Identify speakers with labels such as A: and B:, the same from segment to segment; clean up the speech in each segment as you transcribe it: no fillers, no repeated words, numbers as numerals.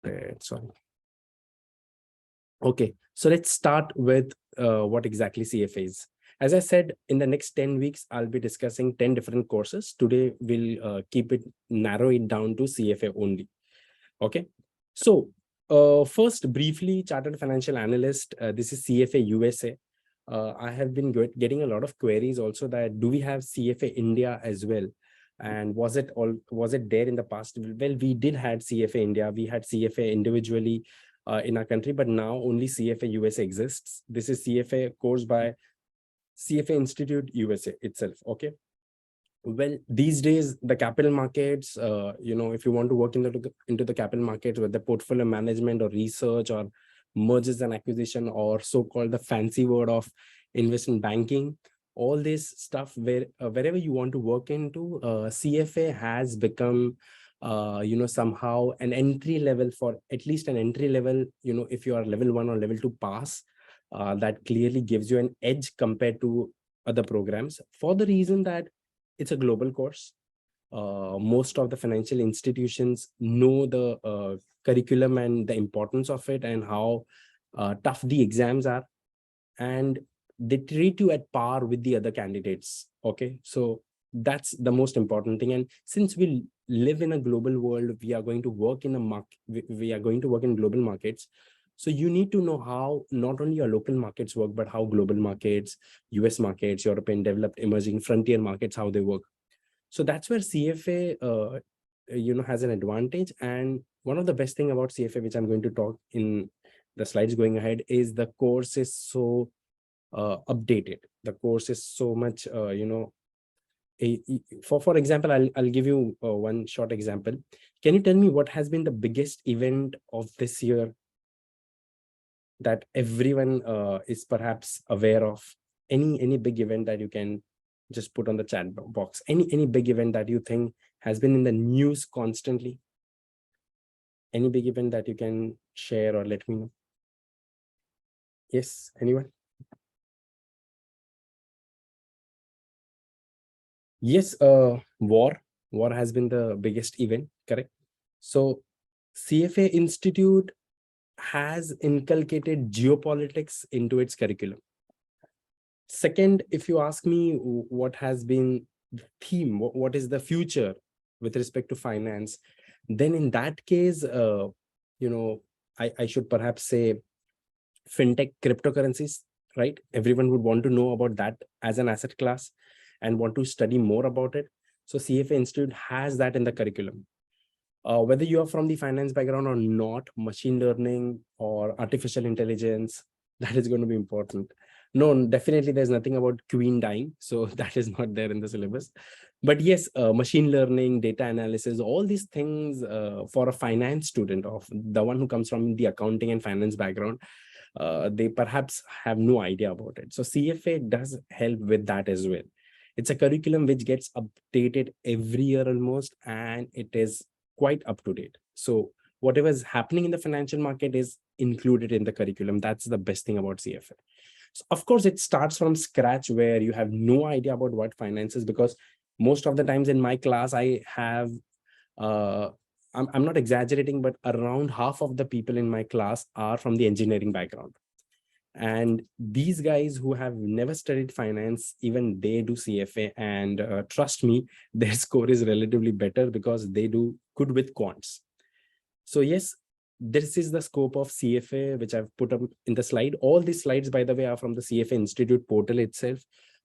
A: Sorry. Okay, so let's start with what exactly CFA is. As I said, in the next 10 weeks, I'll be discussing 10 different courses. Today, we'll narrow it down to CFA only. Okay, so first, briefly, Chartered Financial Analyst, this is CFA USA. I have been getting a lot of queries also that do we have CFA India as well? And was it there in the past? Well, we did had CFA India. We had CFA individually in our country, but now only CFA USA exists. This is CFA course by CFA Institute USA itself. Okay. Well, these days, the capital markets, if you want to work into the capital markets, whether portfolio management or research or mergers and acquisition, or so-called the fancy word of investment banking, all this stuff, wherever you want to work into, CFA has become, somehow an entry level for at least an entry level, if you are level 1 or level 2 pass, that clearly gives you an edge compared to other programs, for the reason that it's a global course. Most of the financial institutions know the curriculum and the importance of it and how tough the exams are, and they treat you at par with the other candidates. Okay, so that's the most important thing. And since we live in a global world, we are going to work in a market, we are going to work in global markets. So you need to know how not only your local markets work, but how global markets, US markets, European, developed, emerging, frontier markets, how they work. So that's where CFA, has an advantage. And one of the best thing about CFA, which I'm going to talk in the slides going ahead, is the course is so updated. The course is so much, for example, I'll give you one short example. Can you tell me what has been the biggest event of this year that everyone is perhaps aware of? Any big event that you can just put on the chat box. Any big event that you think has been in the news constantly? Any big event that you can share or let me know? Yes, anyone? Yes, war has been the biggest event, correct? So CFA Institute has inculcated geopolitics into its curriculum. Second, if you ask me what has been the theme, what is the future with respect to finance, then in that case, I should perhaps say fintech, cryptocurrencies, right? Everyone would want to know about that as an asset class and want to study more about it. So CFA Institute has that in the curriculum. Whether you are from the finance background or not, machine learning or artificial intelligence, that is going to be important. No, definitely there's nothing about queen dying. So that is not there in the syllabus. But yes, machine learning, data analysis, all these things for a finance student, of the one who comes from the accounting and finance background, they perhaps have no idea about it. So CFA does help with that as well. It's a curriculum which gets updated every year almost, and it is quite up to date. So whatever is happening in the financial market is included in the curriculum. That's the best thing about CFA. So of course, it starts from scratch where you have no idea about what finance is, because most of the times in my class, I have, I'm not exaggerating, but around half of the people in my class are from the engineering background. And these guys who have never studied finance, even they do CFA, and trust me, their score is relatively better because they do good with quants. So yes, this is the scope of CFA, which I've put up in the slide. All these slides, by the way, are from the CFA Institute portal itself.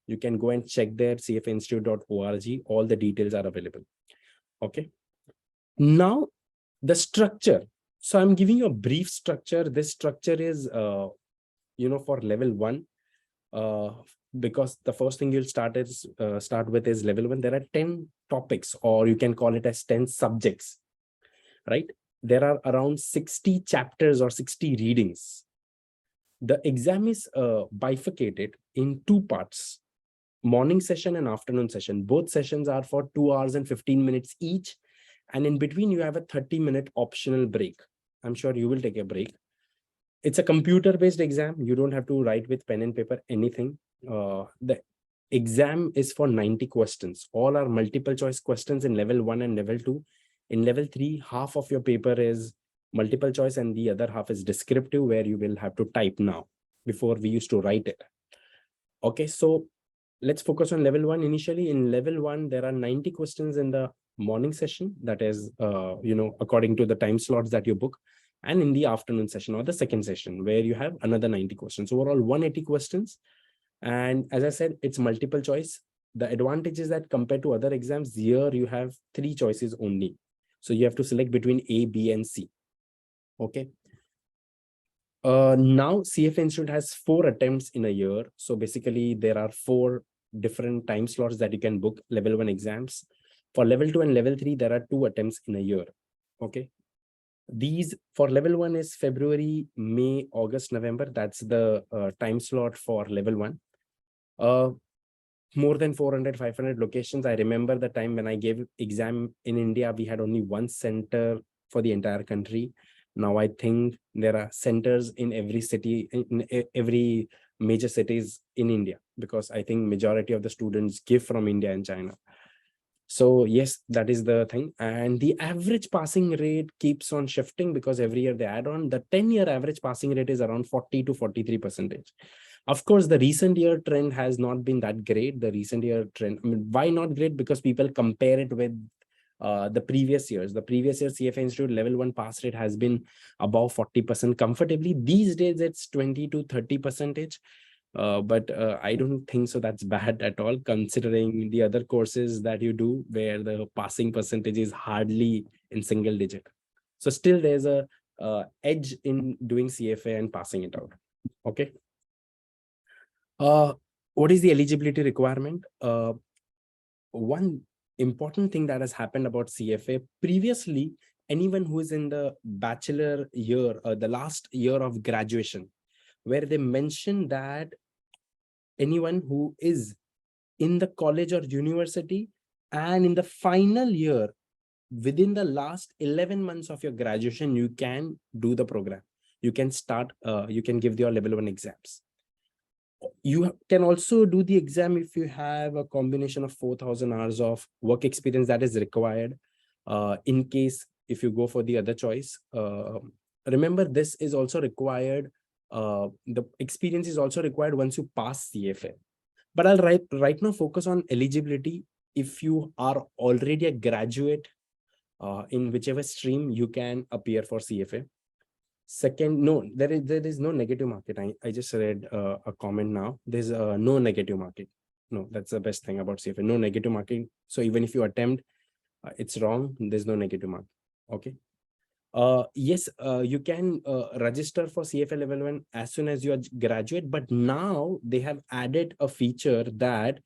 A: You can go and check there, cfainstitute.org. All the details are available. Okay. Now, the structure. So I'm giving you a brief structure. This structure is, for level 1, because the first thing you'll start with is level 1. There are 10 topics, or you can call it as 10 subjects, right? There are around 60 chapters or 60 readings. The exam is bifurcated in 2 parts, morning session and afternoon session. Both sessions are for 2 hours and 15 minutes each. And in between, you have a 30-minute optional break. I'm sure you will take a break. It's a computer-based exam. You don't have to write with pen and paper, anything. The exam is for 90 questions. All are multiple choice questions in level 1 and level 2. In level 3, half of your paper is multiple choice, and the other half is descriptive, where you will have to type now. Before we used to write it. Okay, so let's focus on level 1 initially. In level 1, there are 90 questions in the morning session, that is, according to the time slots that you book, and in the afternoon session or the second session, where you have another 90 questions. Overall, 180 questions. And as I said, it's multiple choice. The advantage is that compared to other exams, here you have 3 choices only. So you have to select between A, B, and C. Okay. Now CFA Institute has 4 attempts in a year. So basically there are 4 different time slots that you can book level 1 exams. For level 2 and level 3, there are 2 attempts in a year. Okay. These for level 1 is February, May, August, November. That's the time slot for level 1. More than 400, 500 locations. I remember the time when I gave exam in India, we had only 1 center for the entire country. Now I think there are centers in every city, in every major cities in India, because I think majority of the students give from India and China. So yes, that is the thing. And the average passing rate keeps on shifting, because every year they add on. The 10-year average passing rate is around 40 to 43%. Of course, the recent year trend has not been that great. The recent year trend, I mean, why not great? Because people compare it with the previous years. The previous year CFA Institute level 1 pass rate has been above 40% comfortably. These days it's 20 to 30%. But I don't think so that's bad at all, considering the other courses that you do where the passing percentage is hardly in single digit. So still there's a edge in doing CFA and passing it out. Okay. What is the eligibility requirement? One important thing that has happened about CFA previously, anyone who is in the bachelor year, the last year of graduation, where they mentioned that anyone who is in the college or university and in the final year, within the last 11 months of your graduation, you can do the program. You can start, you can give your level 1 exams. You can also do the exam if you have a combination of 4,000 hours of work experience that is required. In case if you go for the other choice, remember this is also required. The experience is also required once you pass CFA. But I'll right now focus on eligibility. If you are already a graduate in whichever stream, you can appear for CFA. Second, no, there is no negative market. I just read a comment now. There's no negative market. No, that's the best thing about CFA. No negative market. So even if you attempt, it's wrong. There's no negative market. Okay. Yes, you can register for CFA level 1 as soon as you are graduate. But now they have added a feature that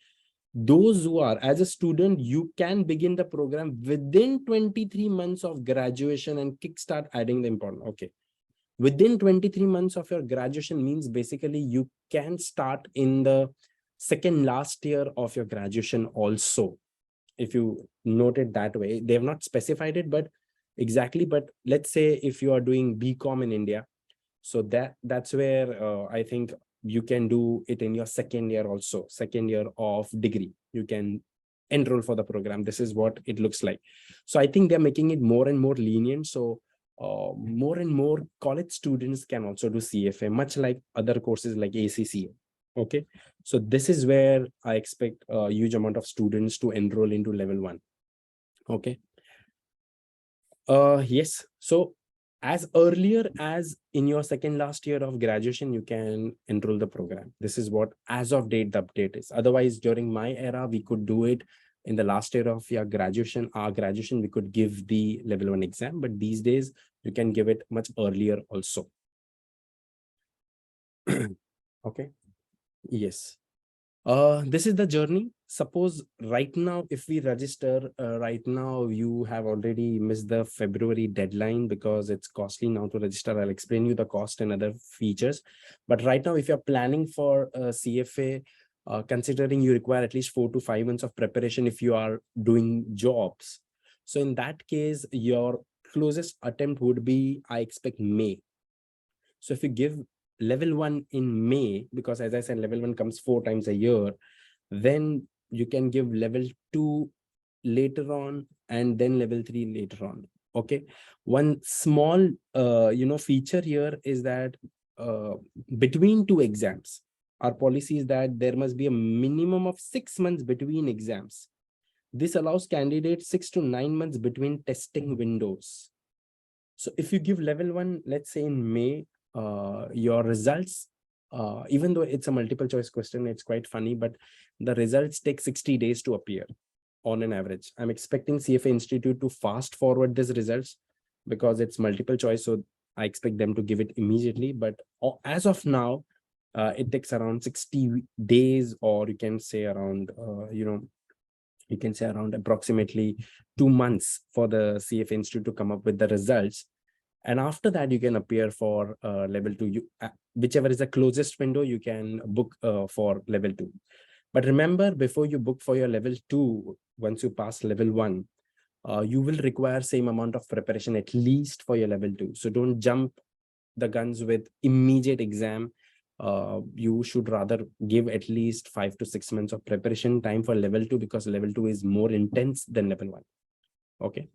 A: those who are as a student, you can begin the program within 23 months of graduation and kickstart adding the important. Okay. Within 23 months of your graduation means basically you can start in the second last year of your graduation also. If you note it that way, they have not specified it, but exactly. But let's say if you are doing BCom in India, so that's where I think you can do it in your second year also, second year of degree. You can enroll for the program. This is what it looks like. So I think they're making it more and more lenient. So more and more college students can also do CFA, much like other courses like ACCA. Okay, so this is where I expect a huge amount of students to enroll into level 1. Okay. Yes. So as earlier as in your second last year of graduation, you can enroll the program. This is what as of date the update is. Otherwise, during my era, we could do it in the last year of your graduation. Our graduation, we could give the level 1 exam, but these days you can give it much earlier also. Okay. Yes. This is the journey. Suppose right now, if we register right now, you have already missed the February deadline because it's costly now to register. I'll explain you the cost and other features. But right now, if you're planning for CFA, considering you require at least 4 to 5 months of preparation if you are doing jobs. So in that case, your closest attempt would be, I expect, May. So if you give level 1 in May, because as I said, level 1 comes 4 times a year, then you can give level 2 later on and then level 3 later on. Okay, one small feature here is that uh, between two exams, our policy is that there must be a minimum of 6 months between exams. This allows candidates 6 to 9 months between testing windows. So if you give level 1, let's say in May, your results, even though it's a multiple choice question, it's quite funny, but the results take 60 days to appear on an average. I'm expecting CFA Institute to fast forward these results because it's multiple choice. So I expect them to give it immediately. But as of now, it takes around 60 days, or you can say around, you can say around approximately 2 months for the CFA Institute to come up with the results. And after that, you can appear for level 2. Whichever is the closest window, you can book for level 2. But remember, before you book for your level 2, once you pass level 1, you will require same amount of preparation at least for your level 2. So don't jump the guns with immediate exam. You should rather give at least 5 to 6 months of preparation time for level 2, because level 2 is more intense than level 1. Okay.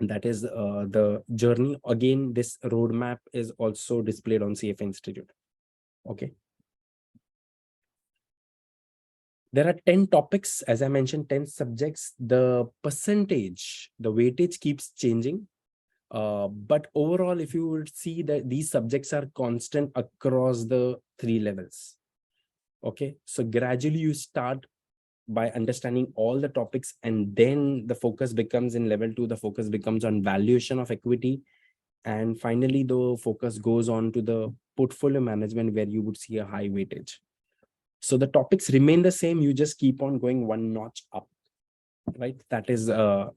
A: And that is the journey. Again, this roadmap is also displayed on CFA Institute. Okay. There are 10 topics, as I mentioned, 10 subjects. The percentage, the weightage keeps changing. But overall, if you would see that these subjects are constant across the 3 levels. Okay. So gradually you start by understanding all the topics, and then the focus becomes in level 2, the focus becomes on valuation of equity. And finally, the focus goes on to the portfolio management, where you would see a high weightage. So the topics remain the same. You just keep on going one notch up, right? That is that's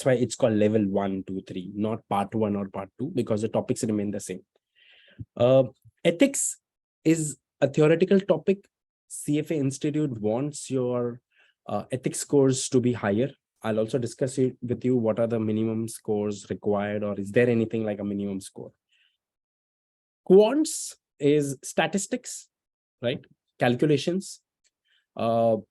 A: why it's called level 1, 2, 3, not part 1 or part 2, because the topics remain the same. Ethics is a theoretical topic. CFA Institute wants your ethics scores to be higher. I'll also discuss it with you. What are the minimum scores required, or is there anything like a minimum score? Quants is statistics, right? Calculations.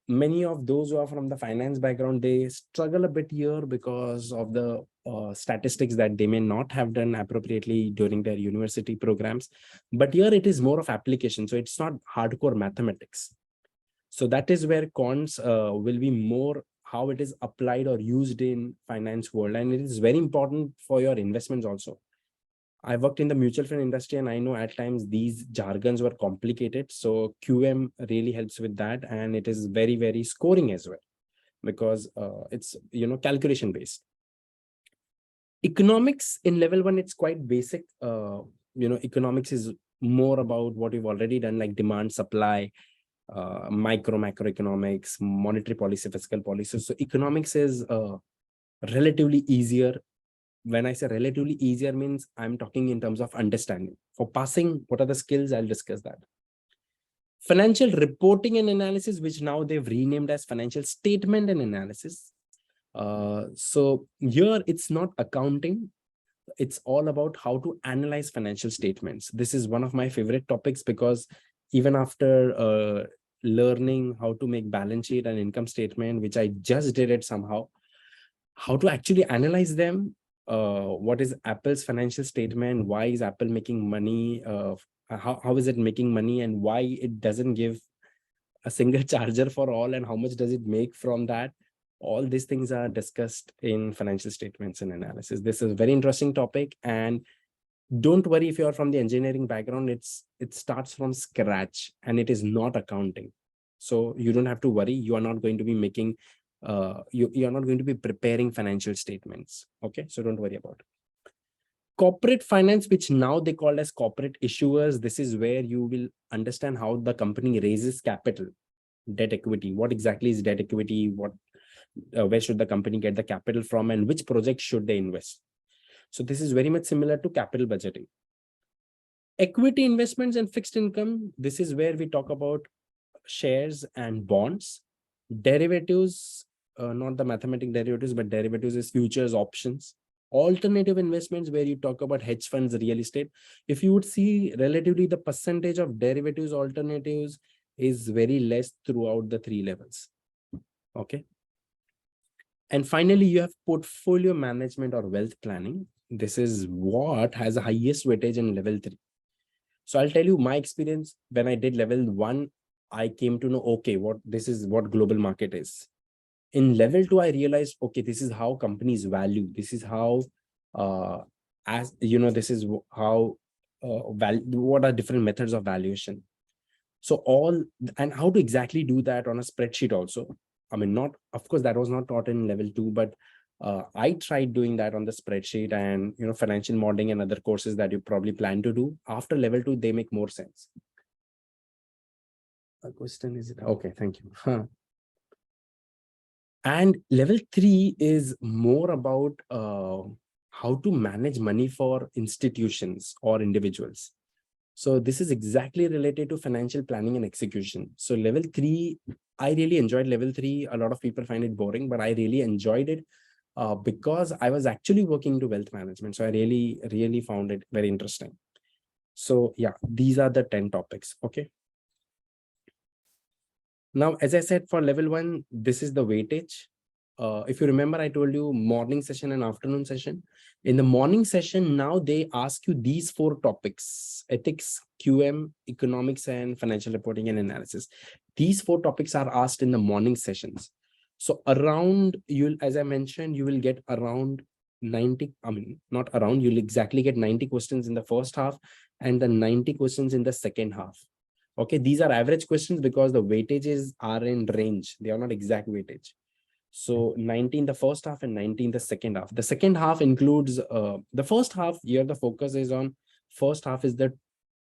A: Many of those who are from the finance background, they struggle a bit here because of the statistics that they may not have done appropriately during their university programs. But here it is more of application. So it's not hardcore mathematics. So that is where quants will be more how it is applied or used in finance world. And it is very important for your investments also. I worked in the mutual fund industry, and I know at times these jargons were complicated. So QM really helps with that. And it is very, very scoring as well, because it's, calculation based. Economics in level 1, it's quite basic. Economics is more about what you've already done, like demand, supply, macroeconomics, monetary policy, fiscal policy. So economics is relatively easier. When I say relatively easier, means I'm talking in terms of understanding. For passing, what are the skills? I'll discuss that. Financial reporting and analysis, which now they've renamed as financial statement and analysis. So here it's not accounting. It's all about how to analyze financial statements. This is one of my favorite topics, because even after learning how to make balance sheet and income statement, which I just did it somehow, how to actually analyze them. What is Apple's financial statement? Why is Apple making money? How is it making money, and why it doesn't give a single charger for all, and how much does it make from that? All these things are discussed in financial statements and analysis. This is a very interesting topic, and don't worry if you are from the engineering background. It starts from scratch, and it is not accounting. So you don't have to worry. You are not going to be making you are not going to be preparing financial statements. Okay, so don't worry about it. Corporate finance, which now they call as corporate issuers. This is where you will understand how the company raises capital. Debt equity, what exactly is debt equity, where should the company get the capital from, and which project should they invest. So this is very much similar to capital budgeting. Equity investments and fixed income, this is where we talk about shares and bonds. Derivatives, not the mathematic derivatives, but derivatives is futures, options. Alternative investments, where you talk about hedge funds, real estate. If you would see, relatively the percentage of derivatives, alternatives is very less throughout the 3 levels. Okay. And finally, you have portfolio management or wealth planning. This is what has the highest weightage in level 3. So I'll tell you my experience. When I did level 1, I came to know, okay, this is what global market is. In level 2, I realized, okay, this is how companies value. This is how, as you know, this is how, what are different methods of valuation. So and how to exactly do that on a spreadsheet also. I mean, not, of course, that was not taught in level 2, but I tried doing that on the spreadsheet, and, financial modeling and other courses that you probably plan to do after level 2, they make more sense. A question is it? Okay, thank you. And level 3 is more about how to manage money for institutions or individuals. So this is exactly related to financial planning and execution. So level 3, I really enjoyed level 3. A lot of people find it boring, but I really enjoyed it because I was actually working into wealth management. So I really, really found it very interesting. So yeah, these are the 10 topics. Okay. Now, as I said, for level 1, this is the weightage. If you remember, I told you morning session and afternoon session. In the morning session, now they ask you these 4 topics: ethics, QM, economics, and financial reporting and analysis. These 4 topics are asked in the morning sessions. So around, as I mentioned, you will get around 90, I mean, not around, you'll exactly get 90 questions in the first half and the 90 questions in the second half. Okay, these are average questions because the weightages are in range. They are not exact weightage. So 90 in the first half and 90 in the second half. The second half includes the first half. Here the focus is on, first half is the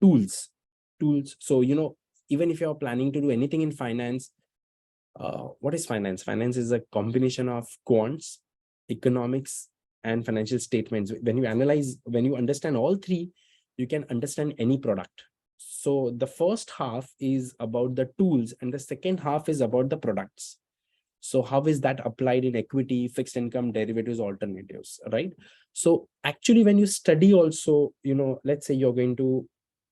A: tools. So, even if you're planning to do anything in finance, what is finance? Finance is a combination of quants, economics, and financial statements. When you understand all 3, you can understand any product. So the first half is about the tools and the second half is about the products. So how is that applied in equity, fixed income, derivatives, alternatives, right? So actually, when you study also, let's say you're going to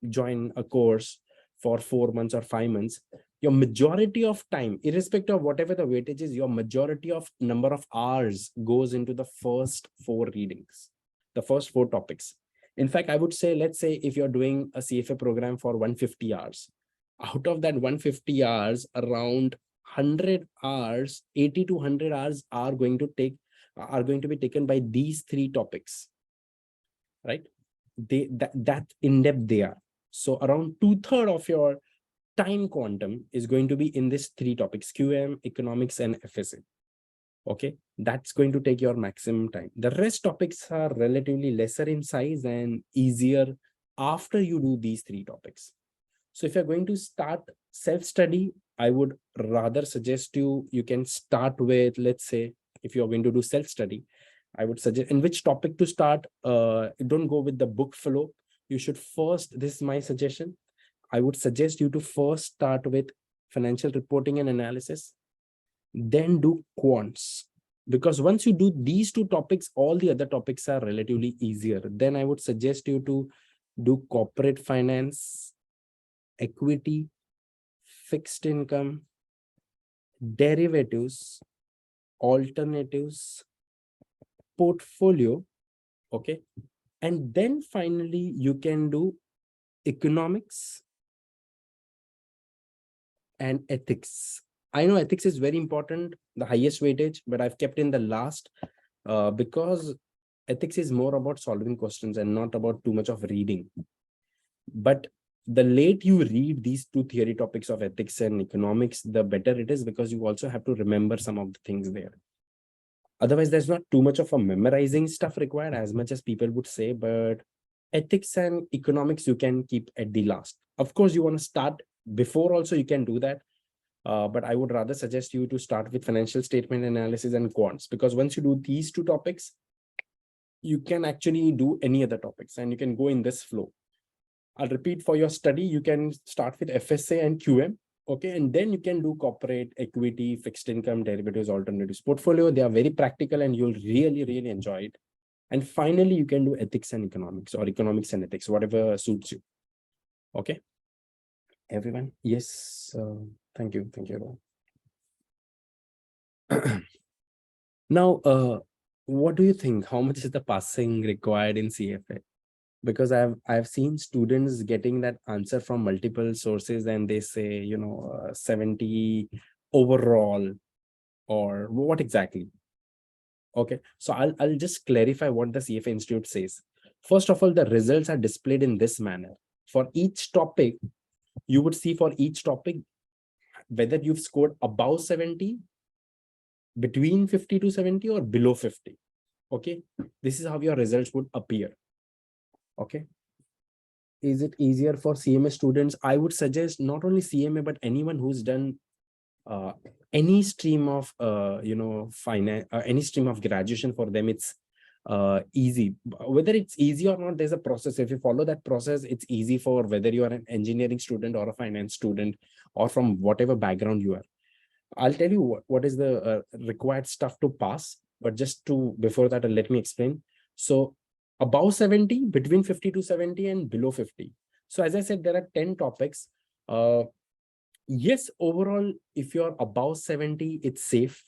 A: join a course for 4 months or 5 months, your majority of time, irrespective of whatever the weightage is, your majority of number of hours goes into the first 4 readings, the first 4 topics. In fact, I would say, let's say if you're doing a CFA program for 150 hours, out of that 150 hours, around 100 hours, 80 to 100 hours are going to be taken by these 3 topics, right? That in depth they are. So around 2/3 of your time quantum is going to be in these 3 topics: QM, economics, and FSA. Okay, that's going to take your maximum time. The rest topics are relatively lesser in size and easier after you do these 3 topics. So if you're going to start self-study, I would rather suggest you can start with, let's say, if you're going to do self-study, I would suggest in which topic to start. Don't go with the book flow. You should first, this is my suggestion, I would suggest you to first start with financial reporting and analysis, then do quants. Because once you do these 2 topics, all the other topics are relatively easier. Then I would suggest you to do corporate finance, equity, fixed income, derivatives, alternatives, portfolio. Okay. And then finally, you can do economics and ethics. I know ethics is very important, the highest weightage, but I've kept in the last because ethics is more about solving questions and not about too much of reading. But the late you read these 2 theory topics of ethics and economics, the better it is, because you also have to remember some of the things there. Otherwise, there's not too much of a memorizing stuff required as much as people would say, but ethics and economics you can keep at the last. Of course, you want to start before also, you can do that. But I would rather suggest you to start with financial statement analysis and quants, because once you do these 2 topics, you can actually do any other topics and you can go in this flow. I'll repeat, for your study, you can start with FSA and QM. Okay, and then you can do corporate, equity, fixed income, derivatives, alternatives, portfolio. They are very practical and you'll really, really enjoy it. And finally, you can do ethics and economics, or economics and ethics, whatever suits you. Okay, everyone. Yes, thank you. Thank you. Now, what do you think? How much is the passing required in CFA? Because I've seen students getting that answer from multiple sources, and they say, 70 overall, or what exactly? Okay, so I'll just clarify what the CFA Institute says. First of all, the results are displayed in this manner. For each topic, you would see for each topic whether you've scored above 70, between 50 to 70, or below 50. Okay, this is how your results would appear. Okay, is it easier for CMA students? I would suggest not only CMA, but anyone who's done uh, any stream of finance, any stream of graduation. For them it's easy. Whether it's easy or not, there's a process. If you follow that process, it's easy for whether you are an engineering student or a finance student, or from whatever background you are. I'll tell you what is the required stuff to pass, but just to before that, let me explain. So above 70, between 50 to 70, and below 50. So as I said, there are 10 topics. Yes, overall, if you're above 70, it's safe.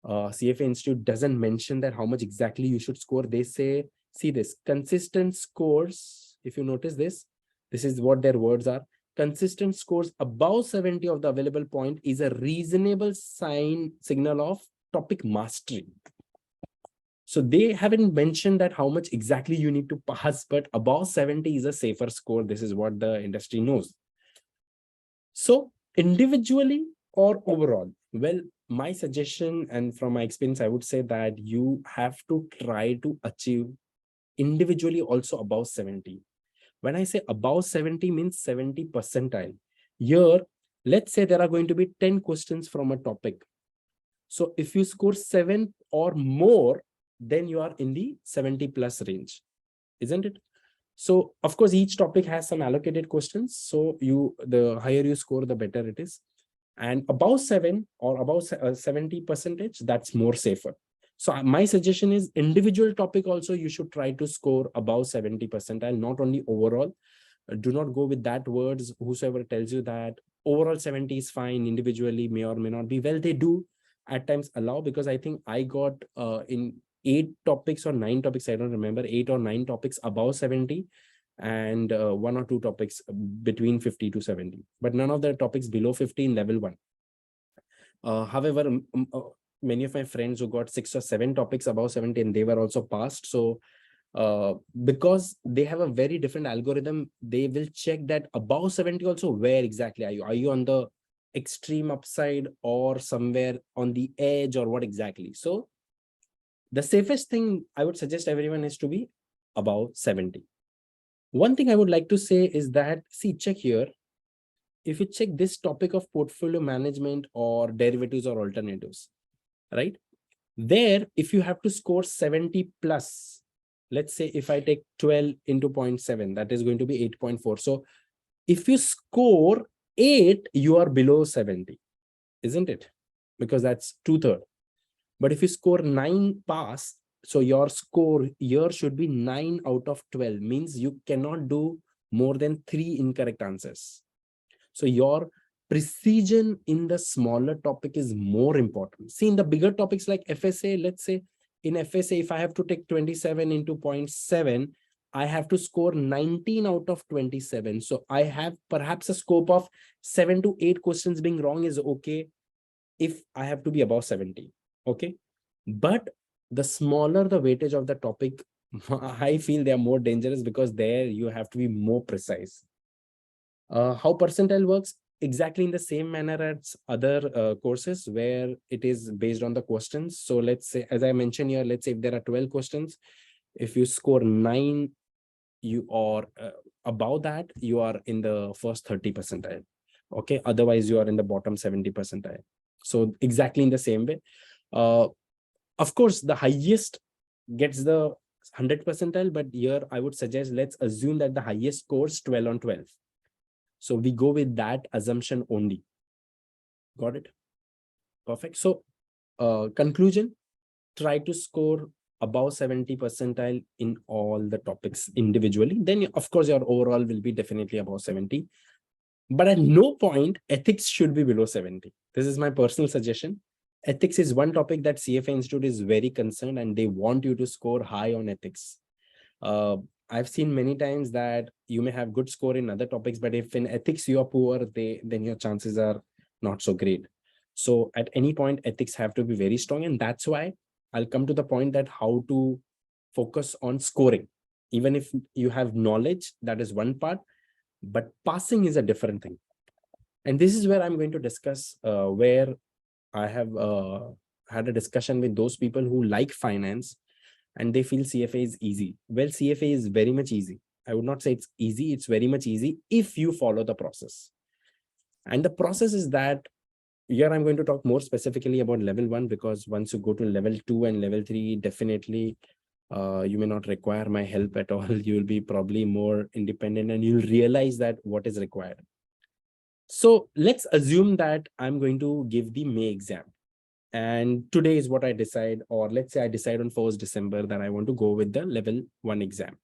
A: CFA Institute doesn't mention that how much exactly you should score. They say, see this, consistent scores. If you notice this is what their words are. Consistent scores above 70 of the available point is a reasonable signal of topic mastery. So they haven't mentioned that how much exactly you need to pass, but above 70 is a safer score. This is what the industry knows. So individually or overall, well, my suggestion and from my experience, I would say that you have to try to achieve individually also above 70. When I say above 70 means 70 percentile. Here, let's say there are going to be 10 questions from a topic. So if you score 7 or more, then you are in the 70 plus range, isn't it? So of course, each topic has some allocated questions. So the higher you score, the better it is. And above 7 or above 70 percentage, that's more safer. So my suggestion is individual topic also, you should try to score above 70 percentile, not only overall. Do not go with that words. Whosoever tells you that overall 70 is fine, individually may or may not be. Well, they do at times allow, because I think I got in 8 topics or 9 topics, I don't remember, 8 or 9 topics above 70, and 1 or 2 topics between 50 to 70, but none of the topics below 50 in level 1. However, many of my friends who got 6 or 7 topics above 70, and they were also passed. So because they have a very different algorithm, they will check that above 70 also, where exactly are you? Are you on the extreme upside or somewhere on the edge, or what exactly? So the safest thing I would suggest everyone is to be above 70. One thing I would like to say is that, see, check here. If you check this topic of portfolio management or derivatives or alternatives, right? There, if you have to score 70 plus, let's say if I take 12 into 0.7, that is going to be 8.4. So if you score 8, you are below 70, isn't it? Because that's 2/3. But if you score 9 pass, so your score here should be 9 out of 12, means you cannot do more than 3 incorrect answers. So your precision in the smaller topic is more important. See, in the bigger topics like FSA, let's say in FSA, if I have to take 27 into 0.7, I have to score 19 out of 27. So I have perhaps a scope of 7 to 8 questions being wrong is okay if I have to be above 70. Okay. But the smaller the weightage of the topic, I feel they are more dangerous, because there you have to be more precise. How percentile works? Exactly in the same manner as other courses, where it is based on the questions. So let's say, as I mentioned here, let's say if there are 12 questions, if you score 9, you are above that, you are in the first 30 percentile. Okay, otherwise you are in the bottom 70 percentile. So exactly in the same way. Of course, the highest gets the 100 percentile, but here I would suggest, let's assume that the highest scores 12 on 12. So we go with that assumption only. Got it? Perfect. So conclusion, try to score above 70 percentile in all the topics individually. Then of course your overall will be definitely above 70. But at no point ethics should be below 70. This is my personal suggestion. Ethics is one topic that CFA Institute is very concerned, and they want you to score high on ethics. uh, I've seen many times that you may have good score in other topics, but if in ethics you are poor, then your chances are not so great. So at any point, ethics have to be very strong, and that's why I'll come to the point that how to focus on scoring. Even if you have knowledge, that is one part, but passing is a different thing. And this is where I'm going to discuss where I have had a discussion with those people who like finance and they feel CFA is easy. Well, CFA is very much easy. I would not say it's easy. It's very much easy if you follow the process. And the process is that here I'm going to talk more specifically about level 1, because once you go to level 2 and level 3, definitely you may not require my help at all. You will be probably more independent and you'll realize that what is required. So let's assume that I'm going to give the May exam. And today is what I decide, or let's say I decide on 1st December that I want to go with the level 1 exam.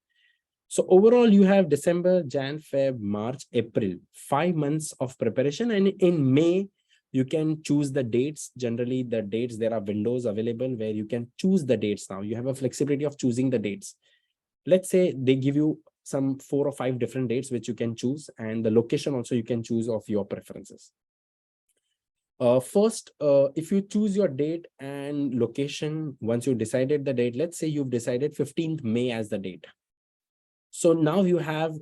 A: So overall, you have December, Jan, Feb, March, April, 5 months of preparation. And in May, you can choose the dates. Generally, the dates, there are windows available where you can choose the dates now. You have a flexibility of choosing the dates. Let's say they give you some 4 or 5 different dates which you can choose, and the location also you can choose of your preferences. First, if you choose your date and location, once you decided the date, let's say you've decided 15th May as the date. So now you have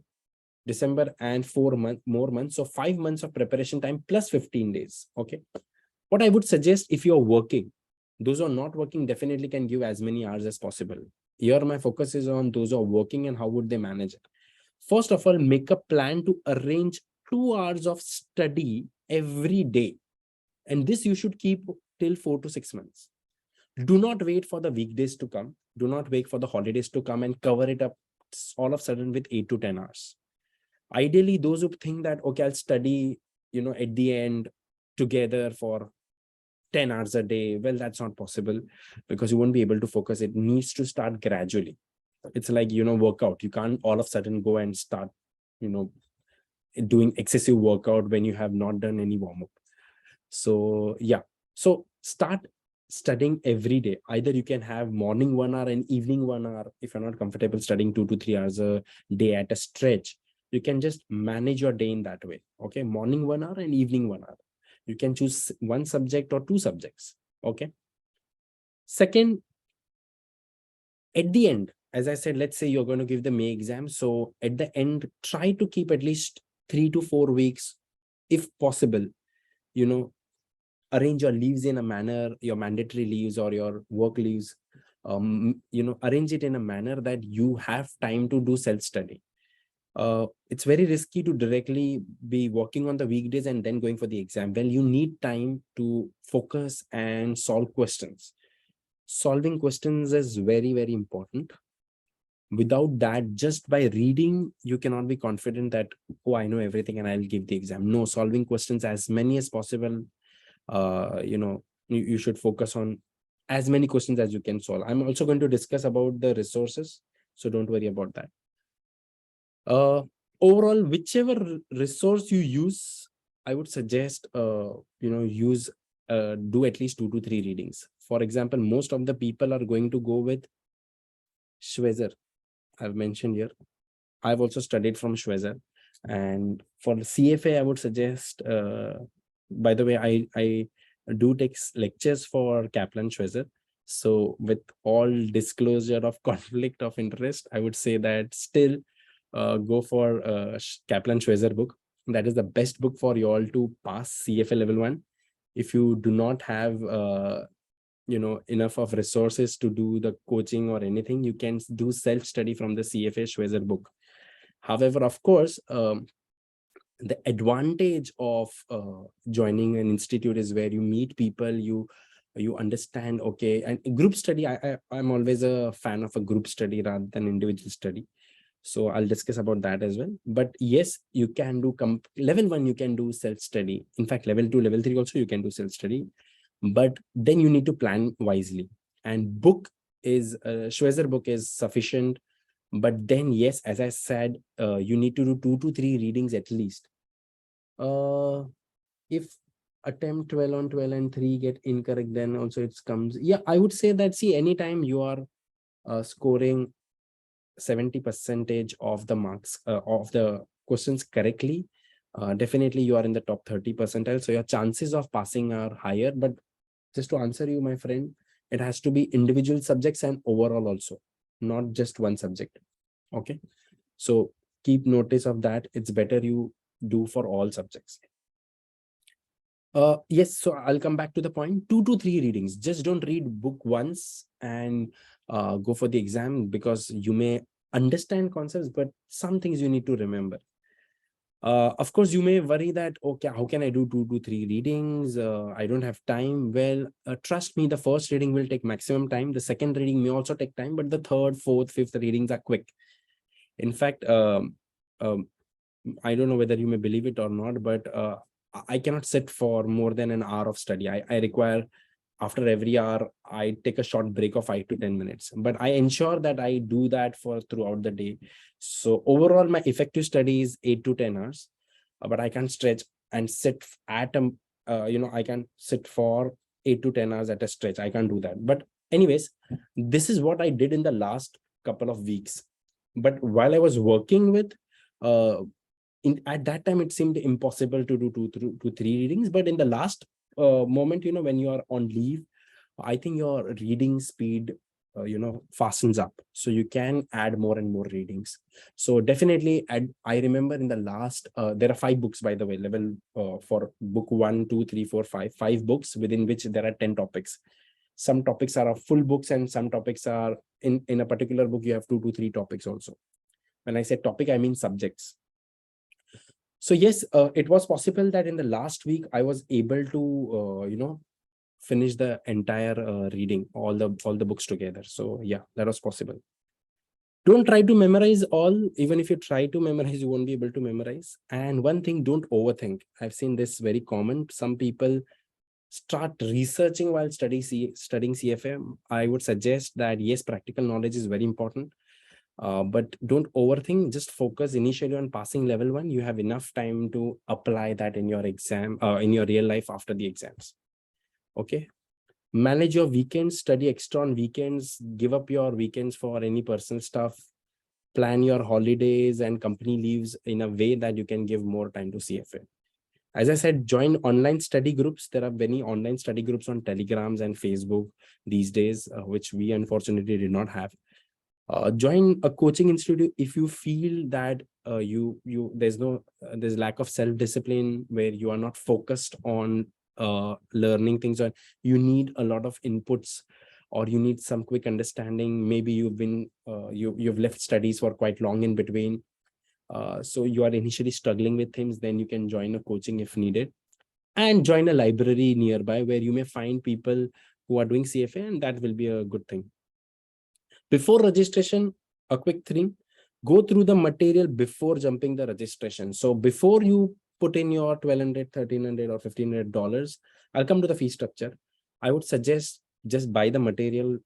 A: December and 4 more months. So 5 months of preparation time plus 15 days. Okay. What I would suggest, if you're working, those who are not working definitely can give as many hours as possible. Here, my focus is on those who are working and how would they manage it. First of all, make a plan to arrange 2 hours of study every day. And this you should keep till 4 to 6 months. Do not wait for the weekdays to come. Do not wait for the holidays to come and cover it up all of a sudden with 8 to 10 hours. Ideally, those who think that, okay, I'll study, at the end together for 10 hours a day. Well, that's not possible because you won't be able to focus. It needs to start gradually. It's like, workout. You can't all of a sudden go and start, doing excessive workout when you have not done any warm-up. So yeah, so start studying every day. Either you can have morning 1 hour and evening 1 hour. If you're not comfortable studying 2 to 3 hours a day at a stretch, you can just manage your day in that way. Okay, morning 1 hour and evening 1 hour. You can choose one subject or 2 subjects. Okay. Second, at the end, as I said, let's say you're going to give the May exam. So at the end, try to keep at least 3 to 4 weeks, if possible, arrange your leaves in a manner, your mandatory leaves or your work leaves, arrange it in a manner that you have time to do self-study. It's very risky to directly be working on the weekdays and then going for the exam. Well, you need time to focus and solve questions. Solving questions is very, very important. Without that, just by reading, you cannot be confident that, oh, I know everything and I'll give the exam. No, solving questions as many as possible. You should focus on as many questions as you can solve. I'm also going to discuss about the resources, so don't worry about that. Overall, whichever resource you use, I would suggest use do at least 2 to 3 readings. For example, most of the people are going to go with Schwezer. I've mentioned here. I've also studied from Schwezer, and for the CFA, I would suggest. By the way, I do take lectures for Kaplan Schwezer. So with all disclosure of conflict of interest, I would say that still go for Kaplan Schwezer book. That is the best book for you all to pass CFA level 1. If you do not have enough of resources to do the coaching or anything, you can do self-study from the CFA Schwezer book. However, of course, the advantage of joining an institute is where you meet people, you understand. Okay, and group study, I'm always a fan of a group study rather than individual study, so I'll discuss about that as well. But yes, you can do level 1, you can do self-study. In fact, level 2, level 3 also you can do self-study, but then you need to plan wisely. And book is Schwezer book is sufficient. But then, yes, as I said, you need to do 2 to 3 readings at least. If attempt 12 on 12 and 3 get incorrect, then also it comes. Yeah, I would say that, see, anytime you are scoring 70 percentage of the marks of the questions correctly, definitely you are in the top 30 percentile, so your chances of passing are higher. But just to answer you, my friend, it has to be individual subjects and overall also, not just one subject. Okay, so keep notice of that. It's better you do for all subjects. Yes, so I'll come back to the point. 2 to 3 readings. Just don't read book once and go for the exam, because you may understand concepts, but some things you need to remember. Of course, you may worry that, okay, how can I do 2 to 3 readings? I don't have time. Well, trust me, the first reading will take maximum time. The second reading may also take time, but the third, fourth, fifth readings are quick. In fact, um, I don't know whether you may believe it or not, but I cannot sit for more than an hour of study. I require, after every hour, I take a short break of 5 to 10 minutes, but I ensure that I do that for throughout the day. So overall, my effective study is 8 to 10 hours, but I can stretch and sit at a, I can sit for 8 to 10 hours at a stretch. I can't do that. But anyways, this is what I did in the last couple of weeks. But while I was working with, uh, at that time it seemed impossible to do 2 to 3 readings, but in the last moment, when you are on leave, I think your reading speed fastens up, so you can add more and more readings. So definitely I remember in the last there are 5 books, by the way, level for book 1, 2, 3, 4, 5 books, within which there are 10 topics. Some topics are of full books, and some topics are in a particular book you have 2 to 3 topics also. When I say topic, I mean subjects. So yes, it was possible that in the last week I was able to finish the entire reading, all the books together. So yeah, that was possible. Don't try to memorize all. Even if you try to memorize, you won't be able to memorize. And one thing, don't overthink. I've seen this very common. Some people start researching while studying CFA. I would suggest that yes, practical knowledge is very important, but don't overthink. Just focus initially on passing level 1. You have enough time to apply that in your exam, in your real life after the exams. Okay. Manage your weekends, study extra on weekends, give up your weekends for any personal stuff, plan your holidays and company leaves in a way that you can give more time to CFA. As I said, join online study groups. There are many online study groups on Telegrams and Facebook these days, which we unfortunately did not have. Join a coaching institute if you feel that there's lack of self-discipline, where you are not focused on learning things, or you need a lot of inputs, or you need some quick understanding. Maybe you've left studies for quite long in between, so you are initially struggling with things. Then you can join a coaching if needed, and join a library nearby where you may find people who are doing CFA, and that will be a good thing. Before registration, a quick thing: go through the material before jumping the registration. So before you put in your $1,200, $1,300 or $1,500, I'll come to the fee structure. I would suggest just buy the material,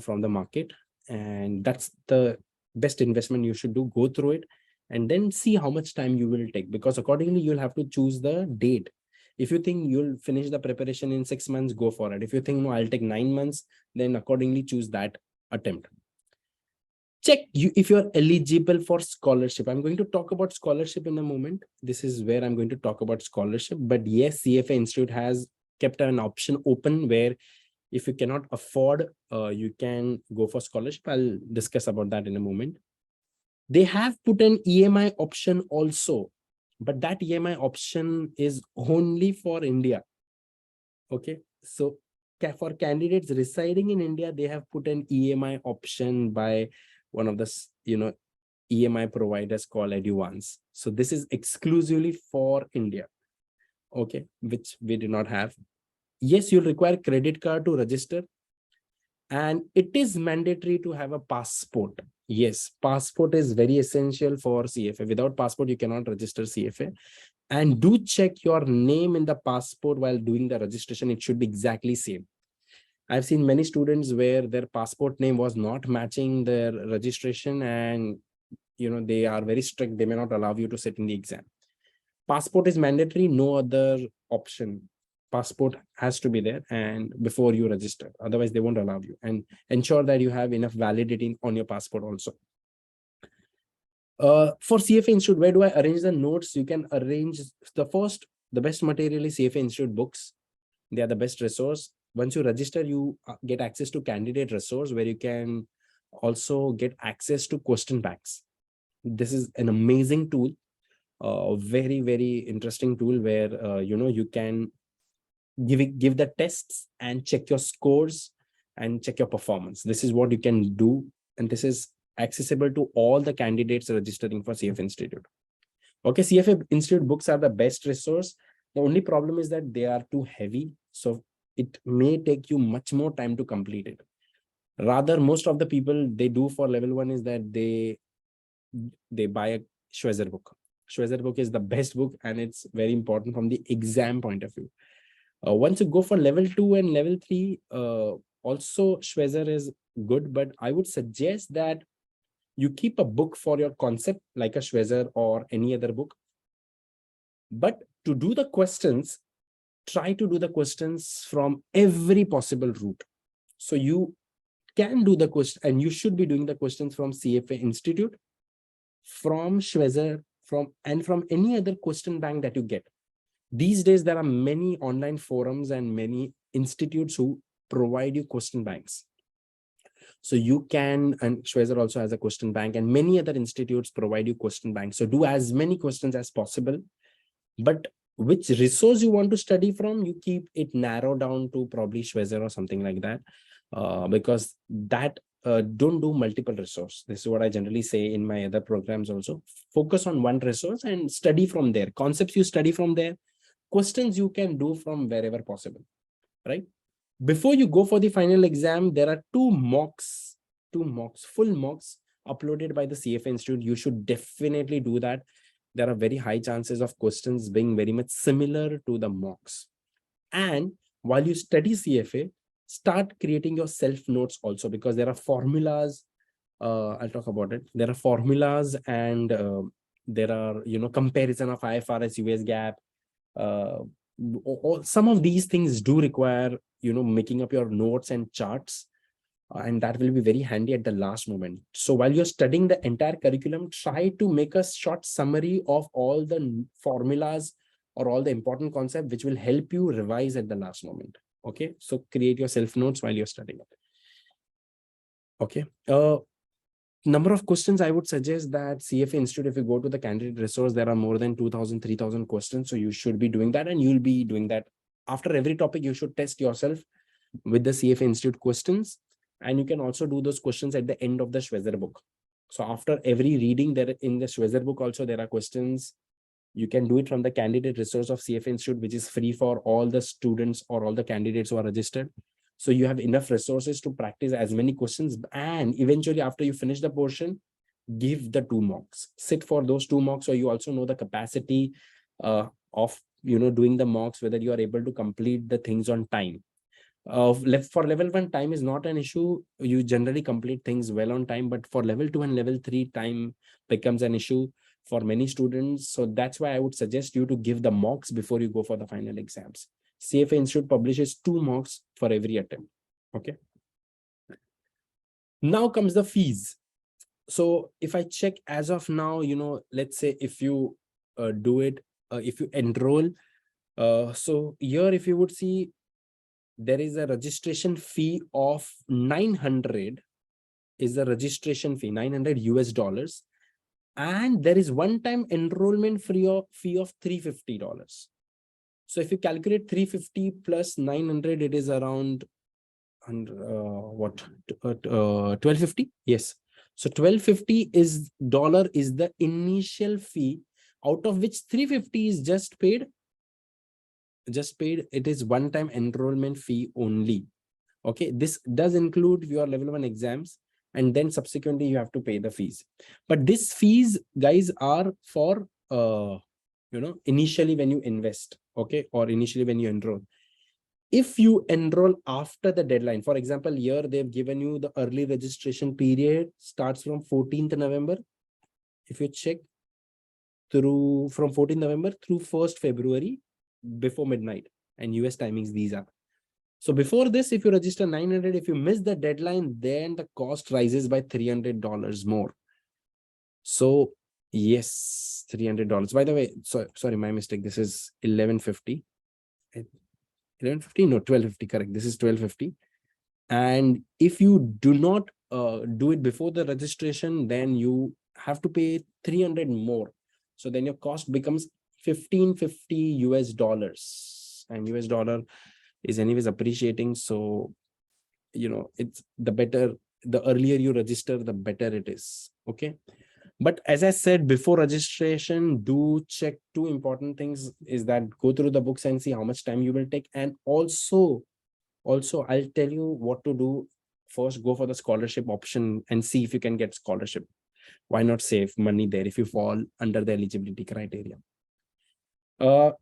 A: from the market, and that's the best investment you should do. Go through it and then see how much time you will take, because accordingly you'll have to choose the date. If you think you'll finish the preparation in 6 months, go for it. If you think, no, I'll take 9 months, then accordingly choose that attempt. Check you if you're eligible for scholarship. I'm going to talk about scholarship in a moment. This is where I'm going to talk about scholarship. But yes, CFA Institute has kept an option open where if you cannot afford, you can go for scholarship. I'll discuss about that in a moment. They have put an EMI option also, but that EMI option is only for India. Okay, so for candidates residing in India, they have put an EMI option by one of the EMI providers called Eduvance. So this is exclusively for India, okay, which we do not have. Yes, you'll require credit card to register, and it is mandatory to have a passport. Yes, passport is very essential for CFA. Without passport, you cannot register CFA. And do check your name in the passport while doing the registration. It should be exactly same. I've seen many students where their passport name was not matching their registration, and they are very strict. They may not allow you to sit in the exam. Passport is mandatory, no other option. passport has to be there and before you register, otherwise they won't allow you. And ensure that you have enough validity on your passport also. For CFA Institute, where do I arrange the notes? You can arrange the best material is CFA Institute books. They are the best resource. Once you register, you get access to candidate resource where you can also get access to question banks. This is an amazing tool, very, very interesting tool where, you can give the tests and check your scores and check your performance. This is what you can do. And this is accessible to all the candidates registering for CFA Institute. Okay, CFA Institute books are the best resource. The only problem is that they are too heavy. So it may take you much more time to complete it. Rather, most of the people they do for level 1 is that they buy a Schwezer book. Schwezer book is the best book and it's very important from the exam point of view. Once you go for level 2 and level 3, also Schwezer is good, but I would suggest that you keep a book for your concept like a Schwezer or any other book. But to do the questions, try to do the questions from every possible route. So you can do the question and you should be doing the questions from CFA Institute, from Schwezer, from any other question bank that you get. These days, there are many online forums and many institutes who provide you question banks. So you can, and Schwezer also has a question bank and many other institutes provide you question banks. So do as many questions as possible, but which resource you want to study from, you keep it narrowed down to probably Schwezer or something like that, because that don't do multiple resource. This is what I generally say in my other programs also. Focus on one resource and study from there. Concepts you study from there, questions you can do from wherever possible, right? Before you go for the final exam, there are two mocks, full mocks uploaded by the CFA Institute. You should definitely do that. There are very high chances of questions being very much similar to the mocks. And while you study CFA, start creating your self notes also, because there are formulas. I'll talk about it. There are formulas and there are, comparison of IFRS, US GAAP. Some of these things do require, making up your notes and charts. And that will be very handy at the last moment. So while you're studying the entire curriculum, try to make a short summary of all the formulas or all the important concepts, which will help you revise at the last moment. Okay, so create your self notes while you're studying. Okay, number of questions, I would suggest that CFA Institute, if you go to the candidate resource, there are more than 2,000, 3,000 questions. So you should be doing that, and you'll be doing that. After every topic, you should test yourself with the CFA Institute questions. And you can also do those questions at the end of the Schwezer book. So after every reading, there in the Schwezer book also, there are questions. You can do it from the candidate resource of CFA Institute, which is free for all the students or all the candidates who are registered. So you have enough resources to practice as many questions. And eventually, after you finish the portion, give the 2 mocks. Sit for those 2 mocks, so you also know the capacity of doing the mocks, whether you are able to complete the things on time. For level 1, time is not an issue. You generally complete things well on time, but for level 2 and level 3, time becomes an issue for many students. So that's why I would suggest you to give the mocks before you go for the final exams. CFA Institute publishes 2 mocks for every attempt. Okay. Now comes the fees. So if I check as of now, let's say if you do it, if you enroll, so here, if you would see, there is a registration fee of 900 is the registration fee, $900 US. And there is one-time enrollment fee of $350. So if you calculate 350 plus 900, it is around 1250. Yes. So 1250 is the initial fee, out of which 350 is just paid. It is one-time enrollment fee only. Okay, this does include your level 1 exams, and then subsequently you have to pay the fees. But these fees, guys, are for initially when you invest, okay, or initially when you enroll. If you enroll after the deadline, for example, here they've given you the early registration period starts from 14th November. If you check from 14th November through 1st February before midnight. and US timings these are. So before this, if you register 900, if you miss the deadline, then the cost rises by $300 more. So yes, $300. By the way, sorry, my mistake. This is 1150. 1150? No, 1250. Correct. This is 1250. And if you do not do it before the registration, then you have to pay 300 more. So then your cost becomes 1550 US dollars, and US dollar is anyways appreciating. So, it's the earlier you register, the better it is. Okay. But as I said, before registration, do check two important things is that go through the books and see how much time you will take. And also I'll tell you what to do. First, go for the scholarship option and see if you can get scholarship. Why not save money there if you fall under the eligibility criteria?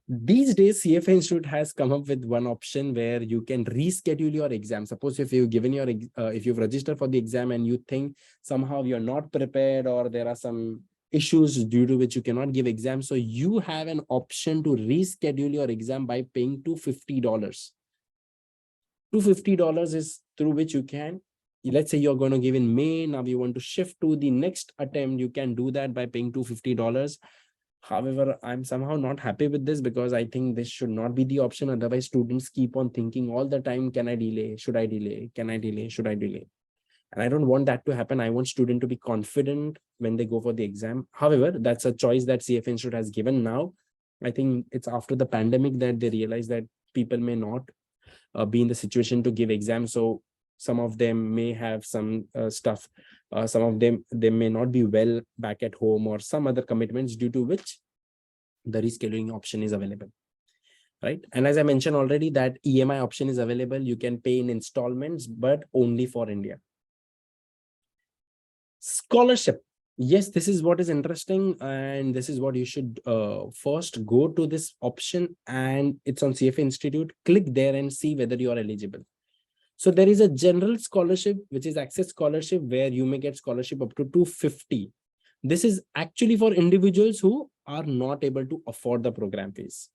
A: These days, CFA Institute has come up with one option where you can reschedule your exam. Suppose if you've given if you've registered for the exam and you think somehow you're not prepared or there are some issues due to which you cannot give exam. So you have an option to reschedule your exam by paying $250. $250 is through which you can, let's say you're going to give in May, now you want to shift to the next attempt, you can do that by paying $250. However, I'm somehow not happy with this because I think this should not be the option. Otherwise, students keep on thinking all the time, can I delay? Should I delay? Can I delay? Should I delay? And I don't want that to happen. I want students to be confident when they go for the exam. However, that's a choice that CFA Institute has given now. I think it's after the pandemic that they realize that people may not be in the situation to give exams. So some of them may have some stuff. Some of them, they may not be well back at home or some other commitments due to which the rescheduling option is available. Right. And as I mentioned already, that EMI option is available. You can pay in installments, but only for India. Scholarship. Yes, this is what is interesting. And this is what you should first go to this option, and it's on CFA Institute. Click there and see whether you are eligible. So there is a general scholarship, which is access scholarship, where you may get scholarship up to 250. This is actually for individuals who are not able to afford the program fees.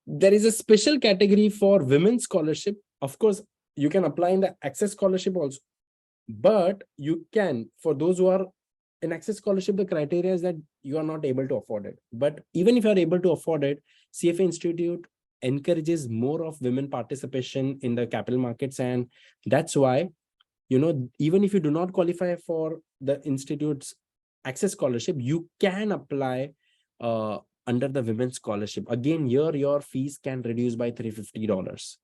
A: There is a special category for women's scholarship. Of course, you can apply in the access scholarship also, but you can, for those who are in access scholarship, the criteria is that you are not able to afford it. But even if you are able to afford it, CFA Institute encourages more of women participation in the capital markets. And that's why, even if you do not qualify for the institute's access scholarship, you can apply under the women's scholarship. Again, here your fees can reduce by $350.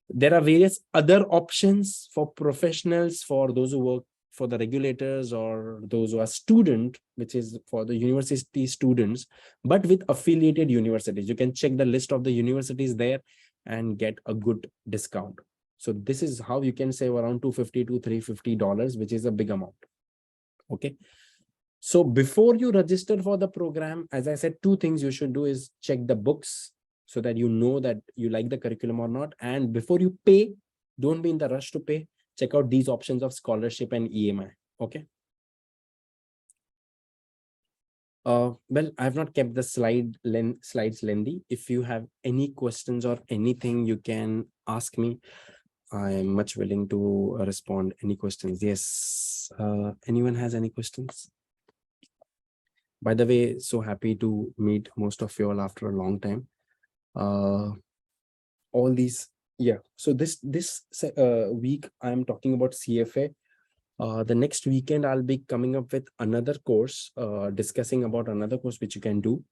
A: There are various other options for professionals, for those who work for the regulators or those who are student, which is for the university students, but with affiliated universities. You can check the list of the universities there and get a good discount. So this is how you can save around $250 to $350, which is a big amount. Okay. So before you register for the program, as I said, two things you should do is check the books so that you know that you like the curriculum or not. And before you pay, don't be in the rush to pay. Check out these options of scholarship and EMI. Okay. Well, I have not kept the slides lengthy. If you have any questions or anything, you can ask me. I am much willing to respond any questions. Yes. Anyone has any questions? By the way, so happy to meet most of you all after a long time. All these, yeah. So this week I'm talking about CFA. The next weekend I'll be coming up with another course, discussing about another course which you can do.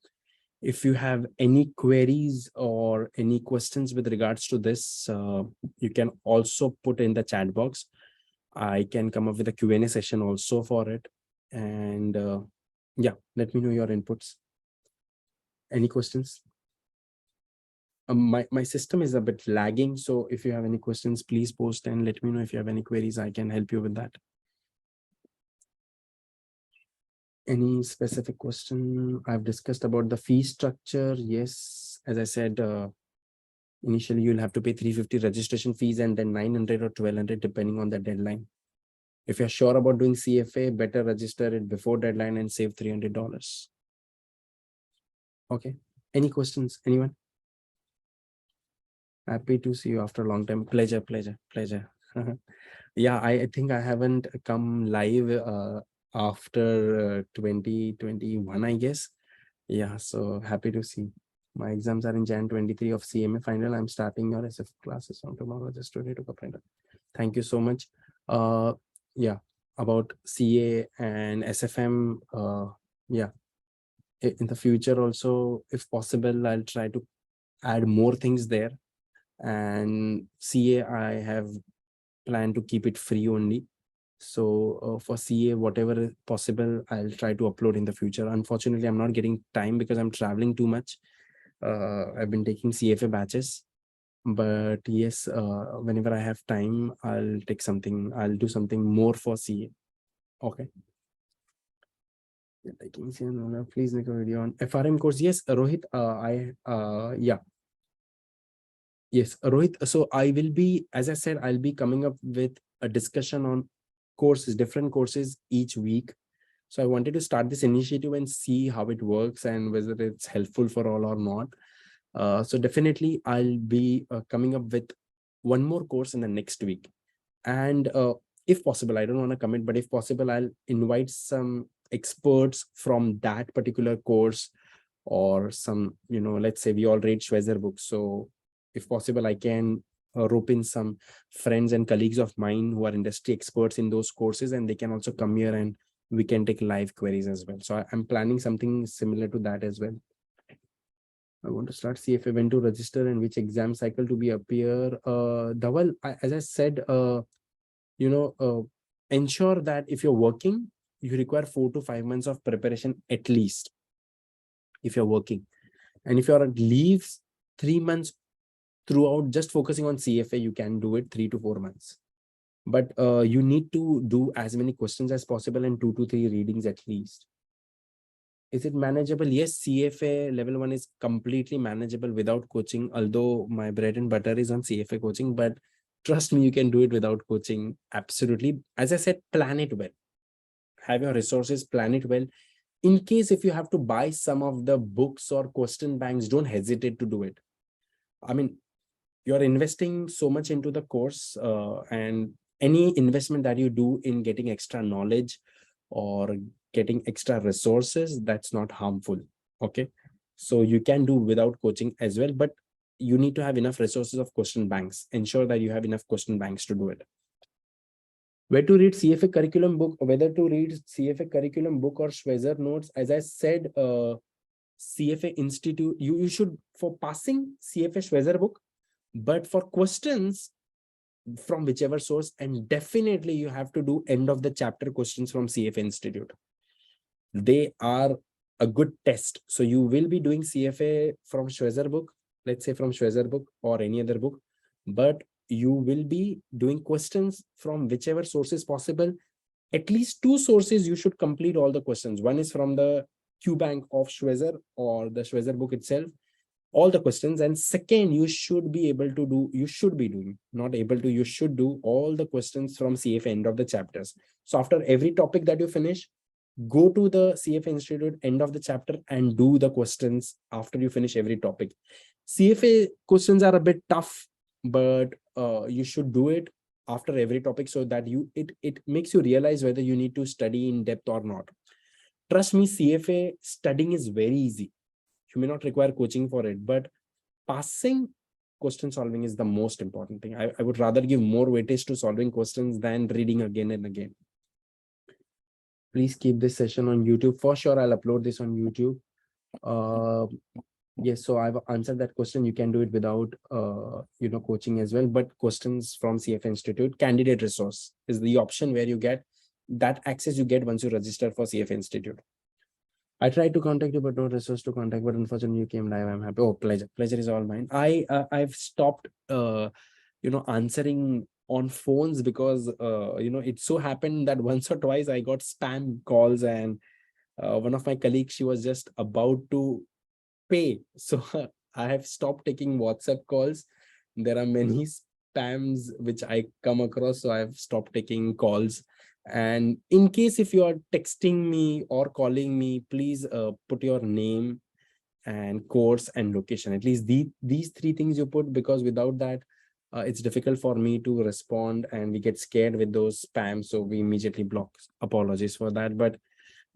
A: If you have any queries or any questions with regards to this, you can also put in the chat box. I can come up with a Q&A session also for it. And yeah, let me know your inputs. Any questions? My system is a bit lagging. So if you have any questions, please post and let me know. If you have any queries, I can help you with that. Any specific question? I've discussed about the fee structure. Yes, as I said, initially you'll have to pay 350 registration fees and then 900 or 1200 depending on the deadline. If you're sure about doing CFA, better register it before deadline and save $300. Okay. Any questions? Anyone? Happy to see you after a long time. Pleasure, pleasure, pleasure. Yeah, I think I haven't come live after 2021, I guess. Yeah, so happy to see. My exams are in Jan 23 of CMA final. I'm starting your SF classes on tomorrow. Just ready to go final. Thank you so much. Uh, yeah, about CA and SFM. Yeah, in the future also, if possible, I'll try to add more things there. And CA, I have planned to keep it free only. So for CA, whatever is possible, I'll try to upload in the future. Unfortunately, I'm not getting time because I'm traveling too much. I've been taking CFA batches, but yes, whenever I have time, I'll take something. I'll do something more for CA. Okay. Yeah, taking CA, please make a video on FRM course. Yes, Rohit. Yeah. Yes, Rohit. So I will be, as I said, I'll be coming up with a discussion on courses, different courses each week. So I wanted to start this initiative and see how it works and whether it's helpful for all or not. So definitely I'll be coming up with one more course in the next week. And if possible, I don't want to commit, but if possible, I'll invite some experts from that particular course, or some, let's say we all read Schwezer books. So if possible, I can rope in some friends and colleagues of mine who are industry experts in those courses, and they can also come here and we can take live queries as well. So I'm planning something similar to that as well. I want to start CFA, when to register and which exam cycle to be appear. Dhawal, as I said, ensure that if you're working, you require 4 to 5 months of preparation at least if you're working. And if you're on leaves, 3 months throughout, just focusing on CFA, you can do it 3 to 4 months. But you need to do as many questions as possible and 2 to 3 readings at least. Is it manageable? Yes, CFA level 1 is completely manageable without coaching, although my bread and butter is on CFA coaching, but trust me, you can do it without coaching. Absolutely. As I said, plan it well. Have your resources, plan it well. In case if you have to buy some of the books or question banks, don't hesitate to do it. I mean, you're investing so much into the course, and any investment that you do in getting extra knowledge or getting extra resources, that's not harmful. Okay, so you can do without coaching as well, but you need to have enough resources of question banks. Ensure that you have enough question banks to do it. Where to read CFA curriculum book, whether to read CFA curriculum book or Schwezer notes, as I said, CFA Institute, you should, for passing, CFA Schwezer book, but for questions, from whichever source, and definitely you have to do end of the chapter questions from CFA Institute. They are a good test. So you will be doing CFA from Schwezer book, let's say from Schwezer book or any other book, but you will be doing questions from whichever sources possible. At least 2 sources you should complete all the questions. One is from the Q bank of Schwezer or the Schwezer book itself, all the questions. And second, you should be able to do, you should be doing, not able to, you should do all the questions from CFA end of the chapters. So after every topic that you finish, go to the CFA Institute end of the chapter and do the questions after you finish every topic. CFA questions are a bit tough, but you should do it after every topic, so that it makes you realize whether you need to study in depth or not. Trust me, CFA studying is very easy. You may not require coaching for it, but passing question solving is the most important thing. I would rather give more weightage to solving questions than reading again and again. Please keep this session on YouTube. For sure, I'll upload this on YouTube. Yes, so I've answered that question. You can do it without coaching as well, but questions from CFA Institute. Candidate resource is the option where you get that access you get once you register for CFA Institute. I tried to contact you, but no resource to contact. But unfortunately, you came live. I'm happy. Oh, pleasure. Pleasure is all mine. I've stopped answering on phones because it so happened that once or twice I got spam calls, and one of my colleagues, she was just about to pay. So I have stopped taking WhatsApp calls. There are many spams which I come across, so I've stopped taking calls. And in case if you are texting me or calling me, please put your name and course and location. At least these three things you put, because without that, it's difficult for me to respond, and we get scared with those spams, so we immediately block. Apologies for that, but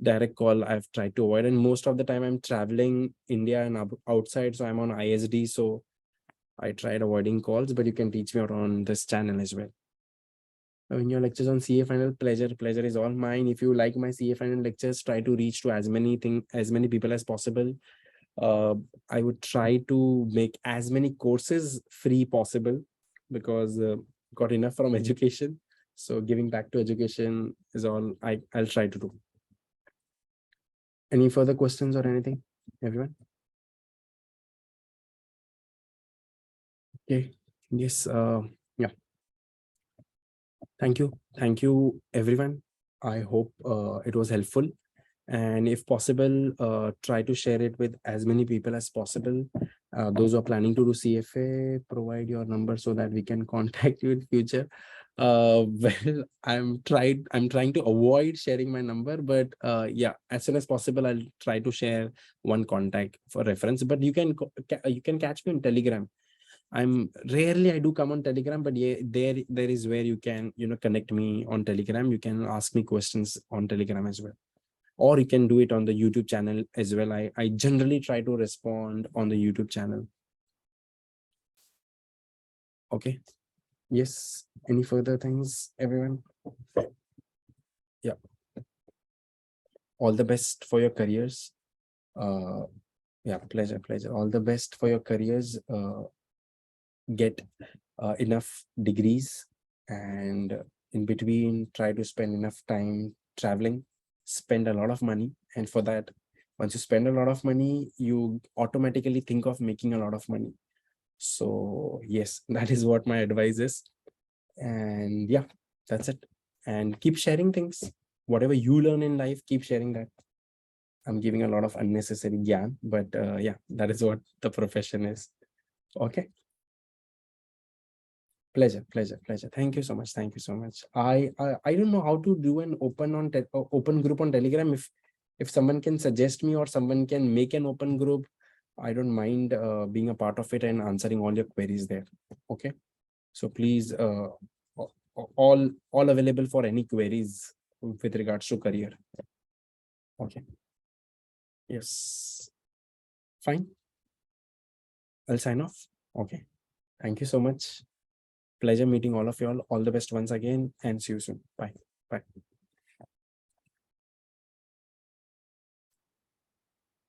A: direct call I've tried to avoid, and most of the time I'm traveling India and outside, so I'm on ISD, so I tried avoiding calls. But you can reach me out on this channel as well. In your lectures on CA final, pleasure is all mine. If you like my CA final lectures, try to reach to as many people as possible. I would try to make as many courses free possible, because got enough from education. So giving back to education is all I'll try to do. Any further questions or anything, everyone? Okay. Yes. Yeah. Thank you, everyone. I hope it was helpful. And if possible, try to share it with as many people as possible. Those who are planning to do CFA, provide your number so that we can contact you in future. Well, I'm trying to avoid sharing my number, but yeah, as soon as possible, I'll try to share one contact for reference. But you can catch me on Telegram. I do come on Telegram, but yeah, there is where you can connect me on Telegram. You can ask me questions on Telegram as well, or you can do it on the YouTube channel as well. I generally try to respond on the YouTube channel. Okay. Yes. Any further things, everyone? Yeah. All the best for your careers. Yeah, pleasure. All the best for your careers. Get enough degrees, and in between try to spend enough time traveling, spend a lot of money, and for that, once you spend a lot of money, you automatically think of making a lot of money. So yes, that is what my advice is. And yeah, that's it. And keep sharing things, whatever you learn in life, keep sharing that. I'm giving a lot of unnecessary gyan, but yeah, that is what the profession is. Okay. Pleasure. Thank you so much. I don't know how to do an open group on Telegram. If someone can suggest me, or someone can make an open group, I don't mind being a part of it and answering all your queries there. Okay. So please, all available for any queries with regards to career. Okay. Yes. Fine. I'll sign off. Okay. Thank you so much. Pleasure meeting all of you all. All the best once again, and see you soon. Bye. Bye.